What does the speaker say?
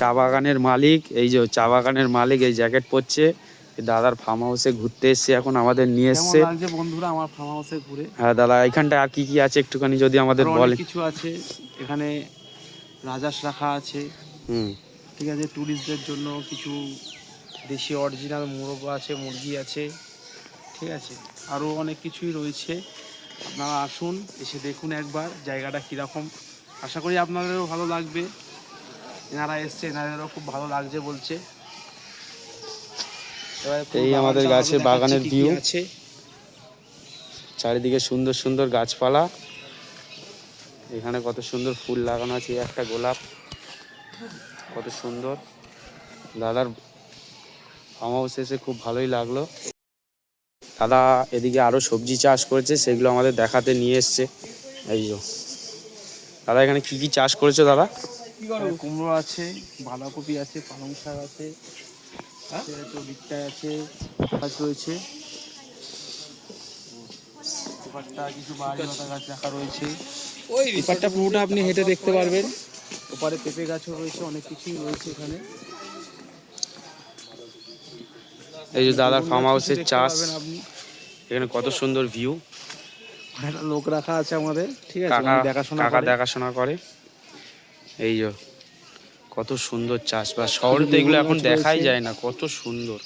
চা বাগানের মালিক, এই যে চা বাগানের মালিক এই জ্যাকেট পরছে। দাদার ফার্ম হাউসে ঘুরতে এসছে, এখন আমাদের নিয়ে কেমন এসছে। লাগছে বন্ধুরা আমার ফার্ম হাউসে ঘুরে? হ্যাঁ দাদা, এখানটা আর কি কি আছে একটুখানি যদি আমাদের আরো অনেক বলে। কিছু আছে এখানে, রাজাস রাখা আছে, হুম। ঠিক আছে। ট্যুরিস্টদের জন্য কিছু দেশি অরিজিনাল মুরগ আছে, মুরগি আছে, ঠিক আছে। আরও অনেক কিছুই রয়েছে, আপনারা আসুন, এসে দেখুন একবার জায়গাটা কীরকম। আশা করি আপনাদেরও ভালো লাগবে। এনারা এসছে, এনাদেরও খুব ভালো লাগছে বলছে। এবার পুরো এই আমাদের বাগানটা গাছে দেখাচ্ছি বাগানের কী কী ভিউ, আছে। চারিদিকে সুন্দর সুন্দর গাছপালা। এখানে কত সুন্দর ফুল লাগানো আছে, একটা গোলাপ কত সুন্দর। দাদার ফার্ম হাউসে এসে খুব ভালোই লাগলো। দাদা এদিকে আরো সবজি চাষ করেছে, সেগুলো আমাদের দেখাতে নিয়ে এসছে। এই যে দাদা এখানে কি কি চাষ করেছে দাদা? কুমড়ো আছে, বাঁধাকপি আছে, পালং শাক আছে, আছে, গাছ রয়েছে, কিছু বাড়ি লতা গাছ রাখা রয়েছে। এপারটা পুরোটা আপনি হেঁটে দেখতে পারবেন। ওপারে পেঁপে গাছও রয়েছে, অনেক কিছুই রয়েছে এখানে। এই যে দাদার ফার্ম কিছু হাউসের দেখতে চাষ, পারবেন আপনি। এখানে কত সুন্দর ভিউ। একটা লোক রাখা আছে আমাদের, ঠিক আছে, কাকা উনি দেখাশোনা কাকা করে। দেখাশোনা করে। এই যে কত সুন্দর চাষবাস, শহরে তো এগুলো বেগুন এখন গাছ দেখাই রয়েছে। যায় না, কত সুন্দর।